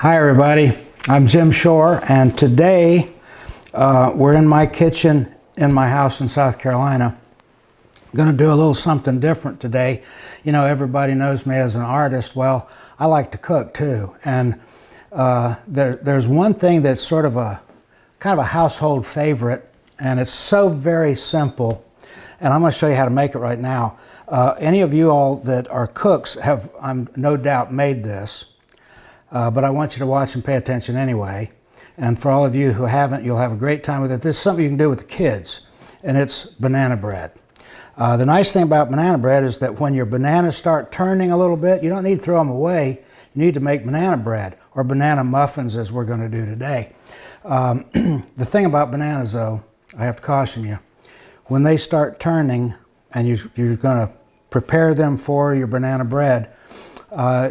Hi everybody, I'm Jim Shore, and today we're in my kitchen in my house in South Carolina. I'm going to do a little something different today. You know, everybody knows me as an artist. Well, I like to cook too, and there's one thing that's sort of a kind of a household favorite, and it's so very simple, and I'm going to show you how to make it right now. Any of you all that are cooks have, I'm no doubt, made this. But I want you to watch and pay attention anyway. And for all of you who haven't, you'll have a great time with it. This is something you can do with the kids, and it's banana bread. The nice thing about banana bread is that when your bananas start turning a little bit, you don't need to throw them away. You need to make banana bread, or banana muffins as we're going to do today. The thing about bananas, though, I have to caution you, when they start turning and you're going to prepare them for your banana bread,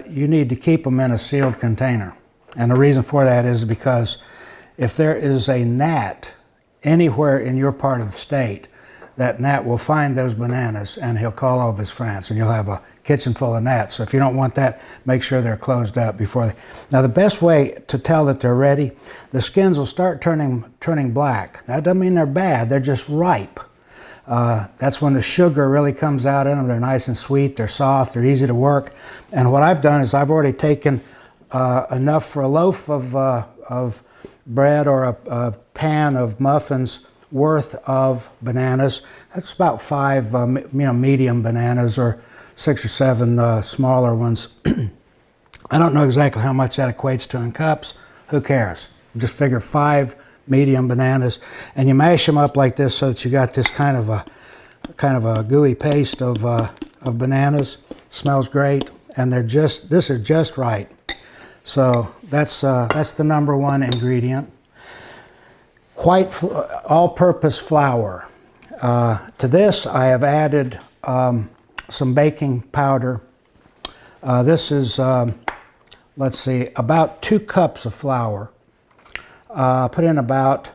you need to keep them in a sealed container. And the reason for that is because if there is a gnat anywhere in your part of the state, that gnat will find those bananas and he'll call all of his friends, and you'll have a kitchen full of gnats. So if you don't want that, make sure they're closed up before they... Now the best way to tell that they're ready, the skins will start turning black. That doesn't mean they're bad, they're just ripe. That's when the sugar really comes out in them. They're nice and sweet, they're soft, they're easy to work. And what I've done is I've already taken enough for a loaf of bread or a pan of muffins worth of bananas. That's about 5 medium bananas, or 6 or 7 smaller ones. I don't know exactly how much that equates to in cups. Who cares? Just figure 5 medium bananas, and you mash them up like this so that you got this kind of a gooey paste of bananas. Smells great, and this is just right. So that's the number one ingredient. White all-purpose flour. To this I have added some baking powder. This is let's see, about 2 cups of flour. Put in about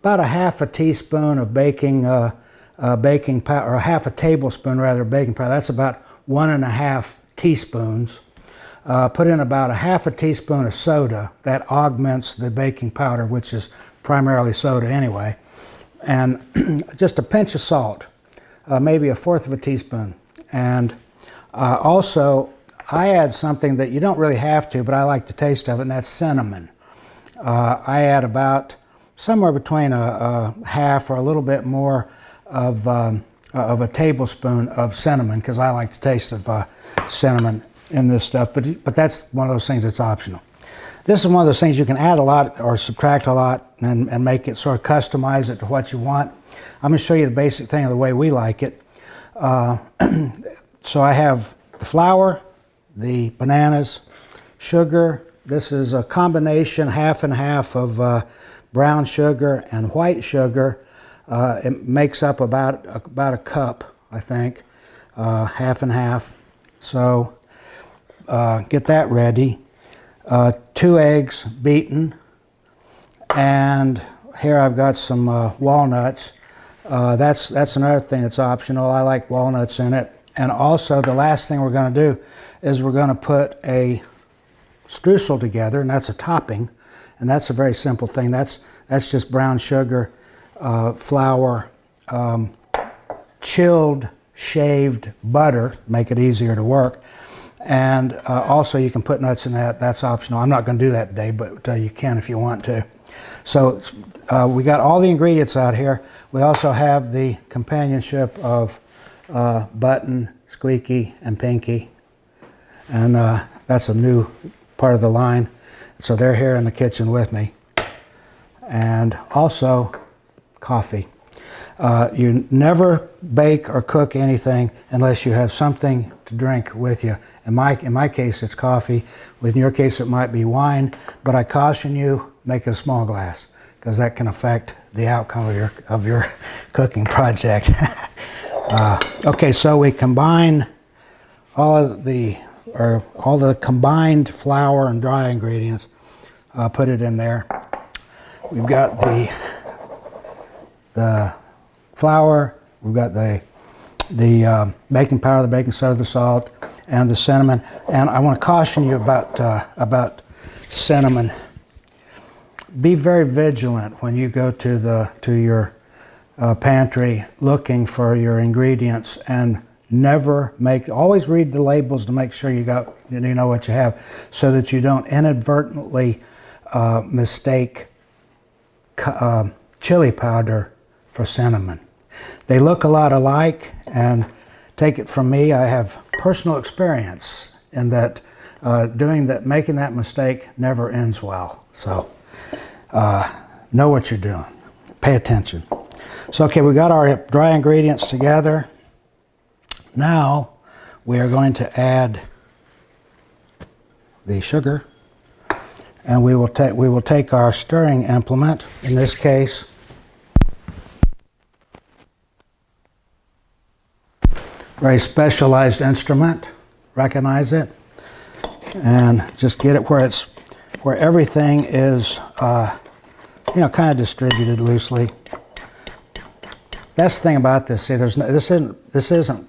a half a teaspoon of baking powder, or half a tablespoon rather, baking powder. That's about 1.5 teaspoons. Put in about a half a teaspoon of soda. That augments the baking powder, which is primarily soda anyway. And just a pinch of salt, maybe 1/4 of a teaspoon. And also, I add something that you don't really have to, but I like the taste of it, and that's cinnamon. I add about somewhere between a half or a little bit more of a tablespoon of cinnamon, because I like the taste of cinnamon in this stuff, but that's one of those things that's optional. This is one of those things you can add a lot or subtract a lot and make it sort of customize it to what you want. I'm going to show you the basic thing of the way we like it. So I have the flour, the bananas, sugar. This is a combination, half and half, of brown sugar and white sugar. It makes up about a cup, I think, half and half. So get that ready. 2 eggs beaten, and here I've got some walnuts. That's another thing that's optional. I like walnuts in it. And also, the last thing we're going to do is we're going to put a streusel together, and that's a topping, and that's a very simple thing. That's just brown sugar, flour, chilled shaved butter, make it easier to work, and also you can put nuts in that. That's optional. I'm not going to do that today, but you can if you want to. So we got all the ingredients out here. We also have the companionship of Button, Squeaky, and Pinky, and that's a new part of the line. So they're here in the kitchen with me. And also coffee. You never bake or cook anything unless you have something to drink with you. In my case, it's coffee. In your case, it might be wine, but I caution you, make it a small glass, because that can affect the outcome of your cooking project. Okay, so we combine all the combined flour and dry ingredients. Put it in there. We've got the flour. We've got the baking powder, the baking soda, the salt, and the cinnamon. And I want to caution you about cinnamon. Be very vigilant when you go to your pantry looking for your ingredients, and always read the labels to make sure you know what you have, so that you don't inadvertently mistake chili powder for cinnamon. They look a lot alike, and take it from me, I have personal experience in that making that mistake never ends well. So know what you're doing. Pay attention. So okay, we got our dry ingredients together. Now we are going to add the sugar, and we will take our stirring implement, in this case very specialized instrument. Recognize it, and just get it where everything is kind of distributed loosely. That's the thing about this. See, this isn't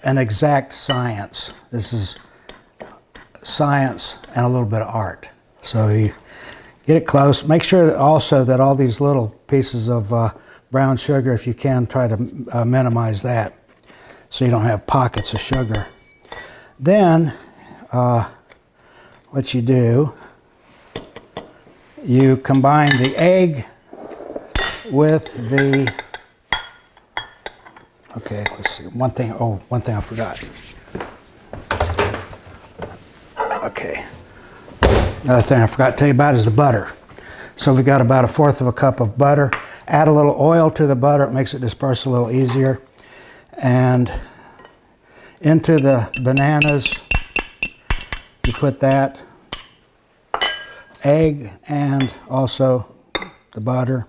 an exact science. This is science and a little bit of art. So you get it close. Make sure also that all these little pieces of brown sugar, if you can, try to minimize that, so you don't have pockets of sugar. Then what you do, you combine the egg with the, okay, let's see, one thing I forgot. Okay, another thing I forgot to tell you about is the butter. So we got about 1/4 cup of butter. Add a little oil to the butter, it makes it disperse a little easier. And into the bananas, you put that, egg, and also the butter.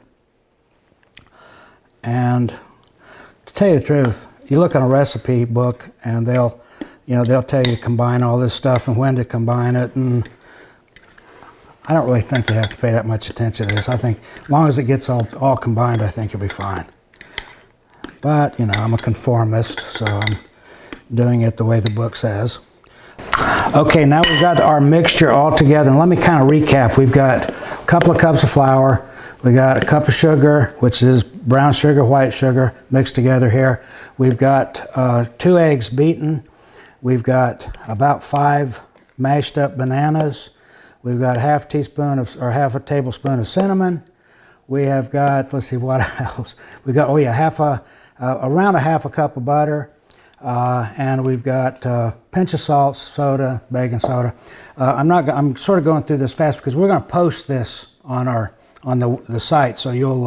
And to tell you the truth, you look on a recipe book and they'll tell you to combine all this stuff and when to combine it, and I don't really think you have to pay that much attention to this. I think as long as it gets all combined, I think you'll be fine. But, I'm a conformist, so I'm doing it the way the book says. Okay, now we've got our mixture all together, and let me kind of recap. We've got a couple of cups of flour. We got a cup of sugar, which is brown sugar, white sugar, mixed together here. We've got 2 eggs beaten. We've got about 5 mashed up bananas. We've got half a tablespoon of cinnamon. We have got, let's see, what else? We've got, around a half a cup of butter. And we've got a pinch of salt, soda, baking soda. I'm sort of going through this fast because we're going to post this on the site, so you'll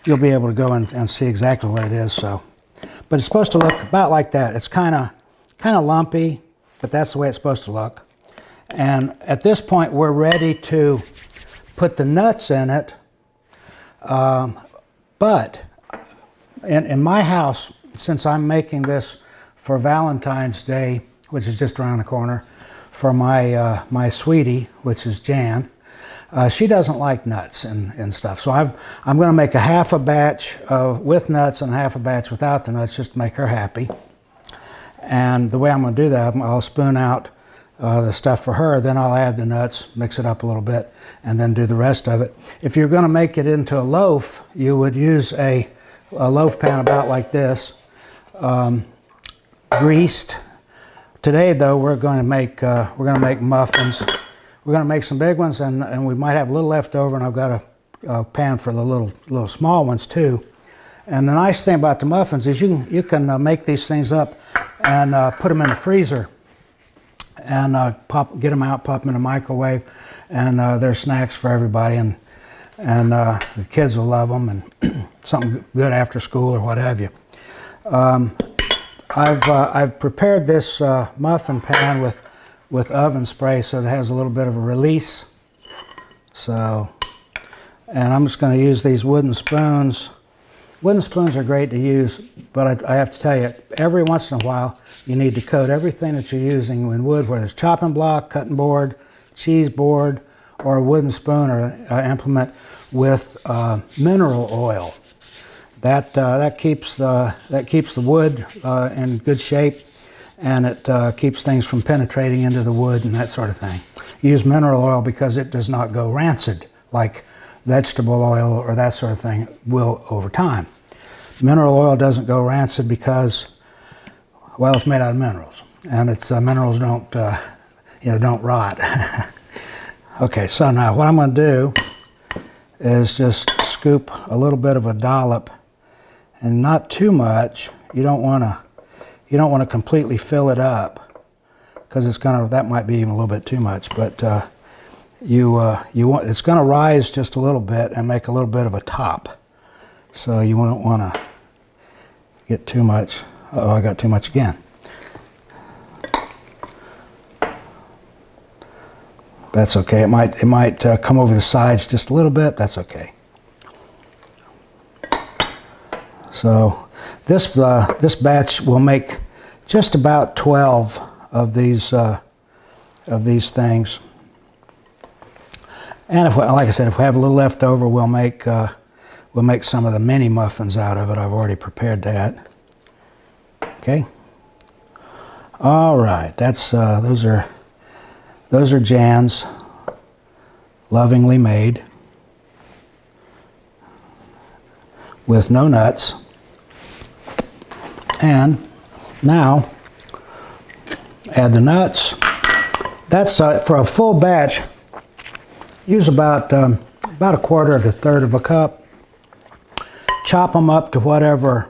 be able to go and see exactly what it is. So, but it's supposed to look about like that. It's kind of lumpy, but that's the way it's supposed to look. And at this point, we're ready to put the nuts in it. But in my house, since I'm making this for Valentine's Day, which is just around the corner, for my sweetie, which is Jan, she doesn't like nuts and stuff. So I'm going to make a half a batch with nuts and half a batch without the nuts, just to make her happy. And the way I'm going to do that, I'll spoon out the stuff for her, then I'll add the nuts, mix it up a little bit, and then do the rest of it. If you're going to make it into a loaf, you would use a loaf pan about like this, greased. Today, though, we're going to make muffins. We're going to make some big ones, and we might have a little left over, and I've got a pan for the little small ones too. And the nice thing about the muffins is you can make these things up and put them in the freezer, and get them out, pop them in the microwave, and they're snacks for everybody, and the kids will love them, and something good after school or what have you. I've prepared this muffin pan with oven spray, so it has a little bit of a release. So, and I'm just going to use these wooden spoons. Wooden spoons are great to use, but I have to tell you, every once in a while, you need to coat everything that you're using in wood, whether it's chopping block, cutting board, cheese board, or a wooden spoon or implement, with mineral oil. That keeps the wood in good shape, and it keeps things from penetrating into the wood and that sort of thing. use mineral oil because it does not go rancid like vegetable oil or that sort of thing will over time. Mineral oil doesn't go rancid because, well, it's made out of minerals, and it's minerals don't don't rot. Okay, so now what I'm going to do is just scoop a little bit of a dollop, and not too much. You don't want to completely fill it up, because that might be even a little bit too much. But it's going to rise just a little bit and make a little bit of a top. So you won't want to get too much. Oh, I got too much again. That's okay. It might come over the sides just a little bit. That's okay. So this batch will make just about 12 of these things. And like I said, if we have a little left over, we'll make some of the mini muffins out of it. I've already prepared that. Okay. All right. That's those are Jan's, lovingly made, with no nuts. And now add the nuts. That's for a full batch. Use about a quarter to a third of a cup. Chop them up to whatever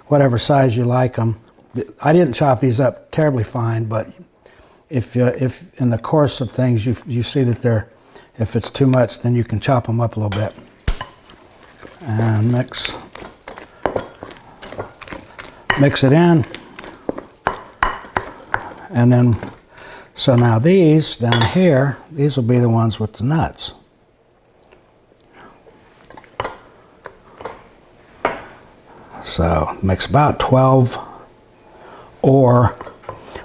whatever size you like them. I didn't chop these up terribly fine, but if in the course of things you see that if it's too much, then you can chop them up a little bit. And mix it in. And then, so now these down here, these will be the ones with the nuts. So mix about 12 or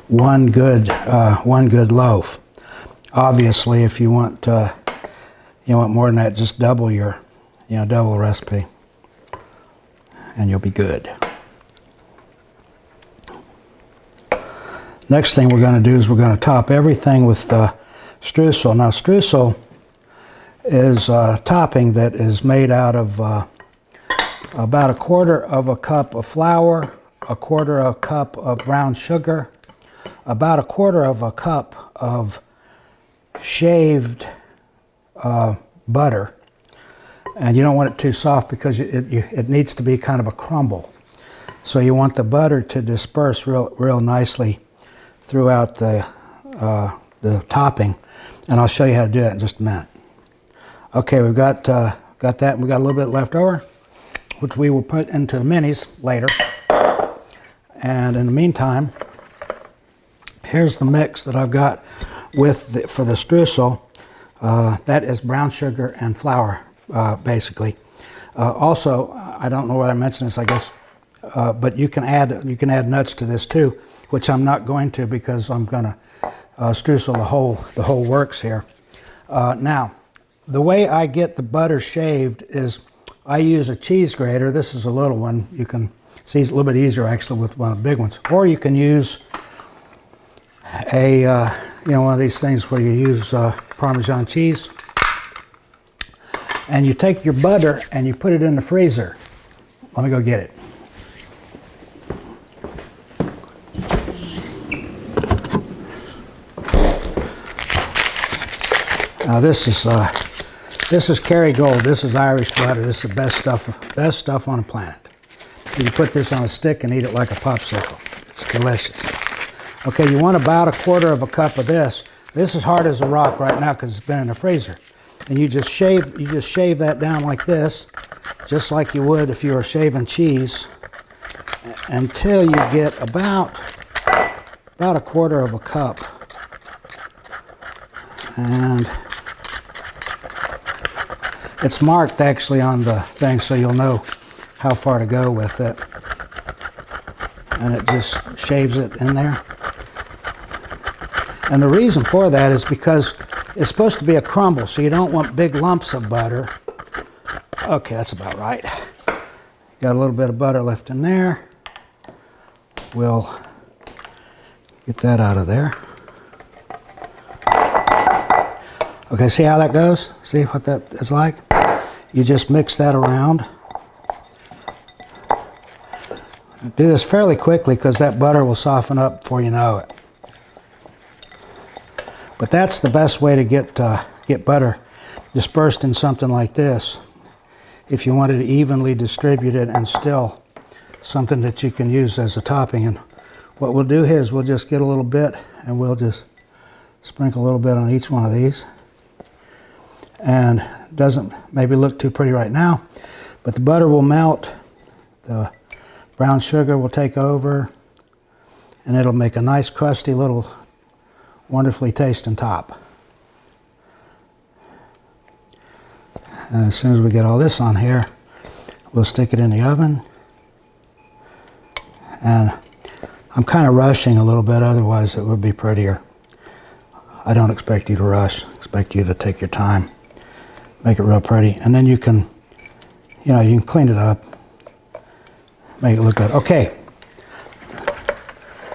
one good loaf. Obviously, if you want more than that, just double double the recipe, and you'll be good. Next thing we're going to do is we're going to top everything with streusel. Now, streusel is a topping that is made out of about a quarter of a cup of flour, a quarter of a cup of brown sugar, about a quarter of a cup of shaved butter. And you don't want it too soft because it needs to be kind of a crumble. So you want the butter to disperse real nicely throughout the topping, and I'll show you how to do that in just a minute. Okay, we've got that, and we got a little bit left over, which we will put into the minis later. And in the meantime, here's the mix that I've got for the streusel. That is brown sugar and flour, basically. Also, I don't know whether I mentioned this, I guess, but you can add nuts to this too, which I'm not going to because I'm going to streusel the whole works here. Now, the way I get the butter shaved is I use a cheese grater. This is a little one. You can see it's a little bit easier actually with one of the big ones, or you can use a one of these things where you use Parmesan cheese, and you take your butter and you put it in the freezer. Let me go get it. Now this is Kerrygold. This is Irish butter. This is the best stuff on the planet. You can put this on a stick and eat it like a popsicle. It's delicious. Okay, you want about a quarter of a cup of this. This is hard as a rock right now because it's been in the freezer. And you just shave that down like this, just like you would if you were shaving cheese, until you get about a quarter of a cup. And it's marked actually on the thing so you'll know how far to go with it. And it just shaves it in there. And the reason for that is because it's supposed to be a crumble, so you don't want big lumps of butter. Okay, that's about right. Got a little bit of butter left in there. We'll get that out of there. Okay, see how that goes? See what that is like? You just mix that around. Do this fairly quickly because that butter will soften up before you know it. But that's the best way to get butter dispersed in something like this. If you wanted to evenly distribute it and still something that you can use as a topping. And what we'll do here is we'll just get a little bit and we'll just sprinkle a little bit on each one of these. And it doesn't maybe look too pretty right now, but the butter will melt, the brown sugar will take over, and it'll make a nice crusty little wonderfully tasting top. And as soon as we get all this on here, we'll stick it in the oven. And I'm kind of rushing a little bit, otherwise it would be prettier. I don't expect you to rush. I expect you to take your time. Make it real pretty. And then you can, you can clean it up. Make it look good. Okay.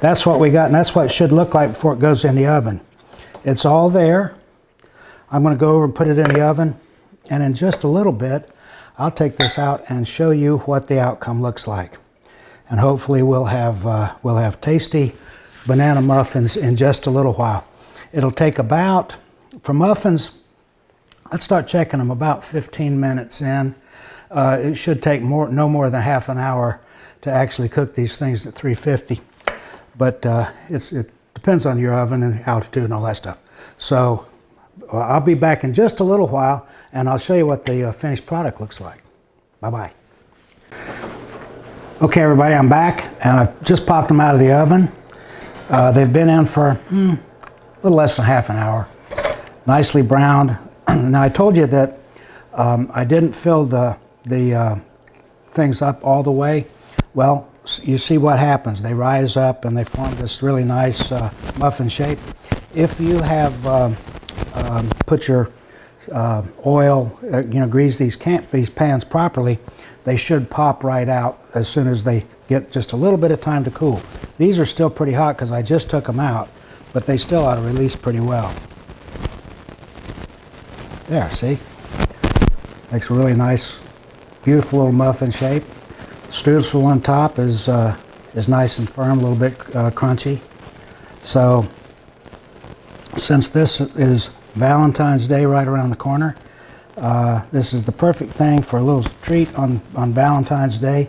That's what we got, and that's what it should look like before it goes in the oven. It's all there. I'm going to go over and put it in the oven, and in just a little bit, I'll take this out and show you what the outcome looks like. And hopefully we'll have tasty banana muffins in just a little while. It'll take about, for muffins, let's start checking them about 15 minutes in. It should take no more than half an hour to actually cook these things at 350. But it depends on your oven and altitude and all that stuff. So I'll be back in just a little while, and I'll show you what the finished product looks like. Bye-bye. Okay, everybody, I'm back, and I've just popped them out of the oven. They've been in for a little less than half an hour. Nicely browned. Now, I told you that I didn't fill the things up all the way. Well, you see what happens. They rise up and they form this really nice muffin shape. If you have put your oil, grease these pans properly, they should pop right out as soon as they get just a little bit of time to cool. These are still pretty hot because I just took them out, but they still ought to release pretty well. There, see? Makes a really nice, beautiful little muffin shape. Streusel on top is nice and firm, a little bit crunchy. So, since this is Valentine's Day right around the corner, this is the perfect thing for a little treat on Valentine's Day.